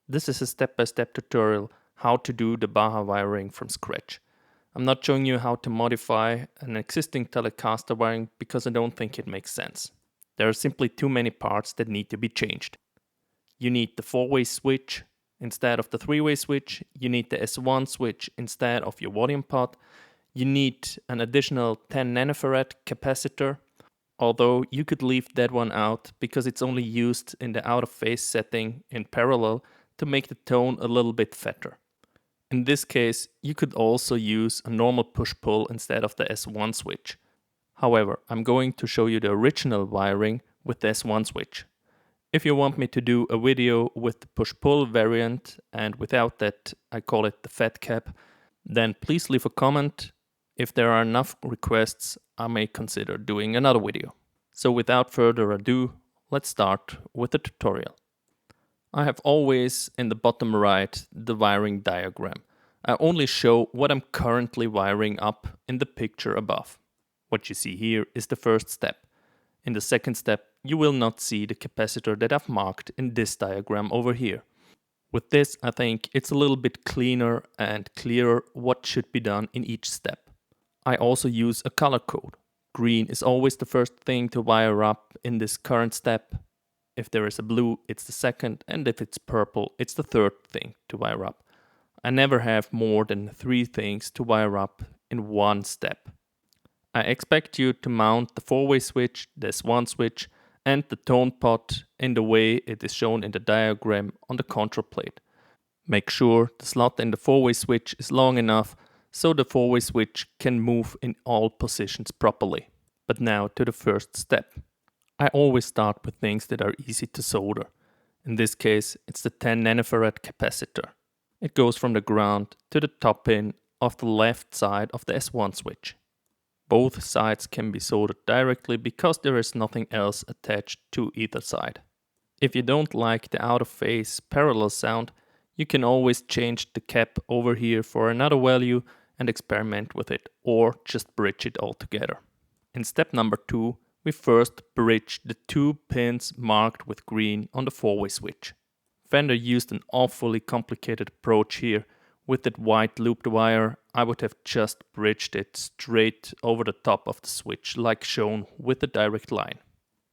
This is a step-by-step tutorial how to do the Baja wiring from scratch. I'm not showing you how to modify an existing Telecaster wiring because I don't think it makes sense. There are simply too many parts that need to be changed. You need the 4-way switch instead of the 3-way switch, you need the S1 switch instead of your volume pot, you need an additional 10 nanofarad capacitor, although you could leave that one out because it's only used in the out of phase setting in parallel to make the tone a little bit fatter. In this case, you could also use a normal push-pull instead of the S1 switch. However, I'm going to show you the original wiring with the S1 switch. If you want me to do a video with the push-pull variant and without that, I call it the fat cap, then please leave a comment. If there are enough requests, I may consider doing another video. So without further ado, let's start with the tutorial. I have always in the bottom right the wiring diagram. I only show what I'm currently wiring up in the picture above. What you see here is the first step. In the second step, you will not see the capacitor that I've marked in this diagram over here. With this, I think it's a little bit cleaner and clearer what should be done in each step. I also use a color code. Green is always the first thing to wire up in this current step. If there is a blue, it's the second, and if it's purple, it's the third thing to wire up. I never have more than 3 things to wire up in one step. I expect you to mount the 4-way switch, the S1 switch, and the tone pot in the way it is shown in the diagram on the control plate. Make sure the slot in the 4-way switch is long enough so the 4-way switch can move in all positions properly. But now to the first step. I always start with things that are easy to solder. In this case, it's the 10 nanofarad capacitor. It goes from the ground to the top pin of the left side of the S1 switch. Both sides can be soldered directly because there is nothing else attached to either side. If you don't like the out of phase parallel sound, you can always change the cap over here for another value and experiment with it, or just bridge it all together. In step number 2, we first bridge the 2 pins marked with green on the 4-way switch. Fender used an awfully complicated approach here. With that white looped wire, I would have just bridged it straight over the top of the switch like shown with the direct line.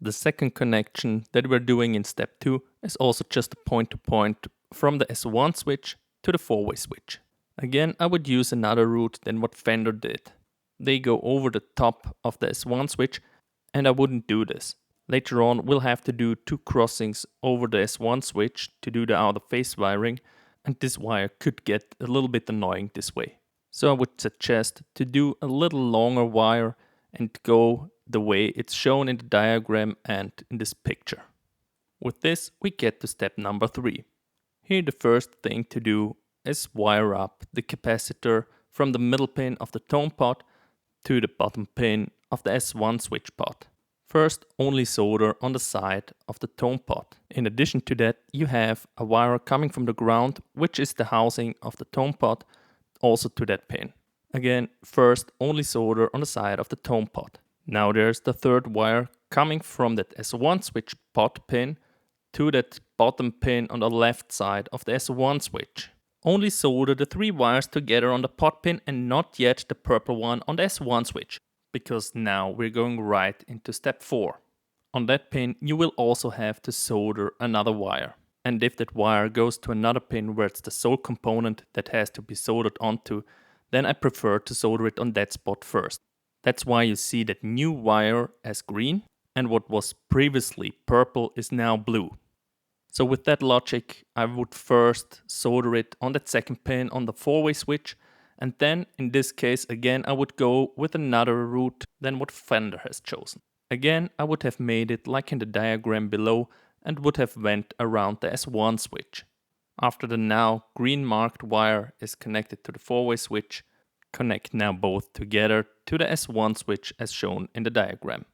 The second connection that we're doing in step 2 is also just a point-to-point from the S1 switch to the 4-way switch. Again, I would use another route than what Fender did. They go over the top of the S1 switch, and I wouldn't do this. Later on, we'll have to do 2 crossings over the S1 switch to do the out of phase wiring, and this wire could get a little bit annoying this way. So I would suggest to do a little longer wire and go the way it's shown in the diagram and in this picture. With this, we get to step number 3. Here the first thing to do is wire up the capacitor from the middle pin of the tone pot to the bottom pin of the S1 switch pot. First, only solder on the side of the tone pot. In addition to that, you have a wire coming from the ground, which is the housing of the tone pot, also to that pin. Again, first only solder on the side of the tone pot. Now there's the third wire coming from that S1 switch pot pin to that bottom pin on the left side of the S1 switch. Only solder the 3 wires together on the pot pin and not yet the purple one on the S1 switch, because now we're going right into step 4. On that pin you will also have to solder another wire. And if that wire goes to another pin where it's the sole component that has to be soldered onto, then I prefer to solder it on that spot first. That's why you see that new wire as green, and what was previously purple is now blue. So with that logic, I would first solder it on that second pin on the 4-way switch, and then in this case again I would go with another route than what Fender has chosen. Again, I would have made it like in the diagram below and would have went around the S1 switch. After the now green marked wire is connected to the 4-way switch, connect now both together to the S1 switch as shown in the diagram.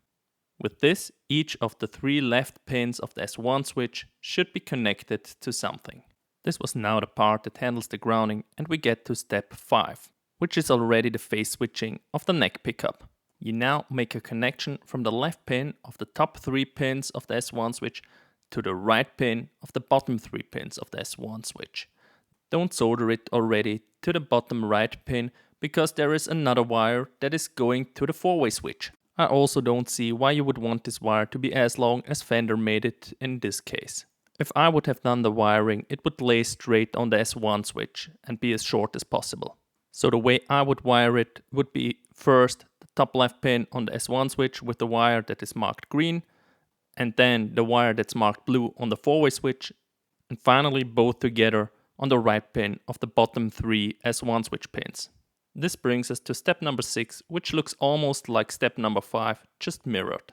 With this, each of the 3 left pins of the S1 switch should be connected to something. This was now the part that handles the grounding, and we get to step 5, which is already the phase switching of the neck pickup. You now make a connection from the left pin of the top 3 pins of the S1 switch to the right pin of the bottom 3 pins of the S1 switch. Don't solder it already to the bottom right pin because there is another wire that is going to the 4-way switch. I also don't see why you would want this wire to be as long as Fender made it in this case. If I would have done the wiring, it would lay straight on the S1 switch and be as short as possible. So the way I would wire it would be first the top left pin on the S1 switch with the wire that is marked green, and then the wire that's marked blue on the 4-way switch, and finally both together on the right pin of the bottom 3 S1 switch pins. This brings us to step number 6, which looks almost like step number 5, just mirrored.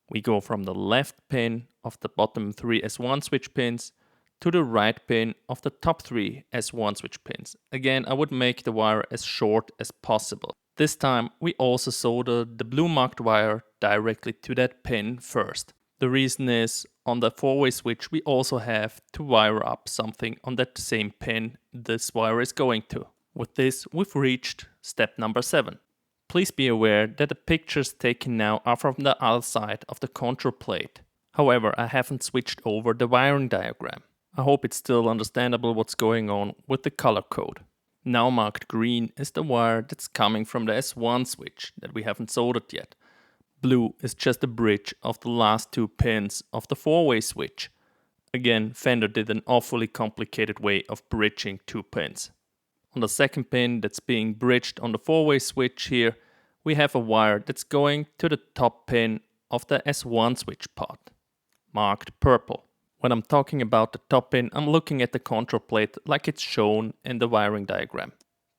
We go from the left pin of the bottom 3 S1 switch pins to the right pin of the top 3 S1 switch pins. Again, I would make the wire as short as possible. This time we also solder the blue marked wire directly to that pin first. The reason is, on the 4-way switch we also have to wire up something on that same pin this wire is going to. With this we've reached step number 7. Please be aware that the pictures taken now are from the other side of the control plate. However, I haven't switched over the wiring diagram. I hope it's still understandable what's going on with the color code. Now marked green is the wire that's coming from the S1 switch that we haven't soldered yet. Blue is just a bridge of the last 2 pins of the 4-way switch. Again, Fender did an awfully complicated way of bridging 2 pins. On the second pin that's being bridged on the 4-way switch here, we have a wire that's going to the top pin of the S1 switch pot, marked purple. When I'm talking about the top pin, I'm looking at the control plate like it's shown in the wiring diagram.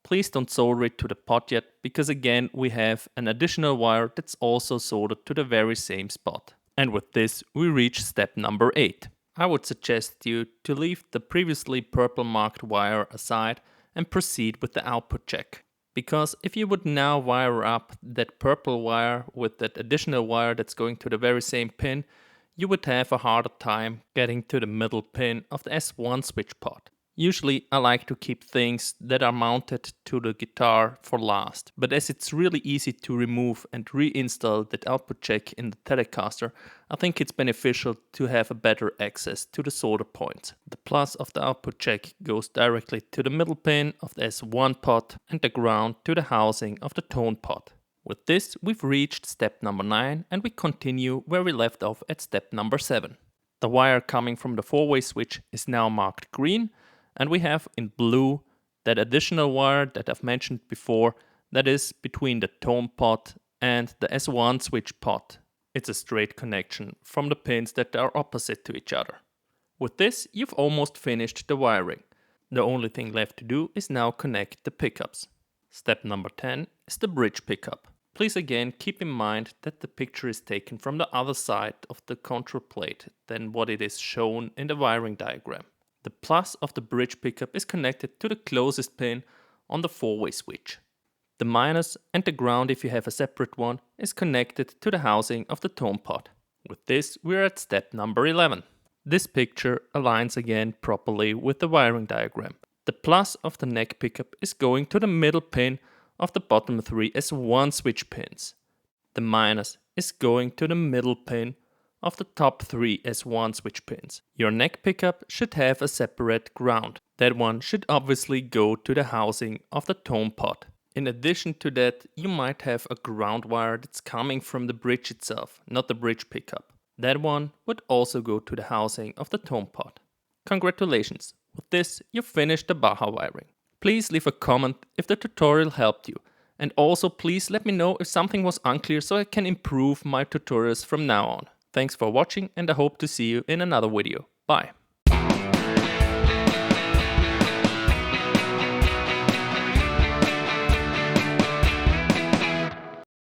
Please don't solder it to the pot yet, because again we have an additional wire that's also soldered to the very same spot. And with this we reach step number 8. I would suggest you to leave the previously purple marked wire aside and proceed with the output check. Because if you would now wire up that purple wire with that additional wire that's going to the very same pin, you would have a harder time getting to the middle pin of the S1 switch pot. Usually I like to keep things that are mounted to the guitar for last, but as it's really easy to remove and reinstall that output jack in the Telecaster, I think it's beneficial to have a better access to the solder points. The plus of the output jack goes directly to the middle pin of the S1 pot and the ground to the housing of the tone pot. With this we've reached step number 9 and we continue where we left off at step number 7. The wire coming from the 4-way switch is now marked green, and we have in blue that additional wire that I've mentioned before that is between the tone pot and the S1 switch pot. It's a straight connection from the pins that are opposite to each other. With this you've almost finished the wiring. The only thing left to do is now connect the pickups. Step number 10 is the bridge pickup. Please again keep in mind that the picture is taken from the other side of the control plate than what it is shown in the wiring diagram. The plus of the bridge pickup is connected to the closest pin on the 4-way switch. The minus and the ground, if you have a separate one, is connected to the housing of the tone pot. With this we're at step number 11. This picture aligns again properly with the wiring diagram. The plus of the neck pickup is going to the middle pin of the bottom 3 S1 switch pins. The minus is going to the middle pin of the top 3 S1 switch pins. Your neck pickup should have a separate ground. That one should obviously go to the housing of the tone pot. In addition to that, you might have a ground wire that's coming from the bridge itself, not the bridge pickup. That one would also go to the housing of the tone pot. Congratulations! With this, you've finished the Baja wiring. Please leave a comment if the tutorial helped you. And also please let me know if something was unclear so I can improve my tutorials from now on. Thanks for watching and I hope to see you in another video. Bye!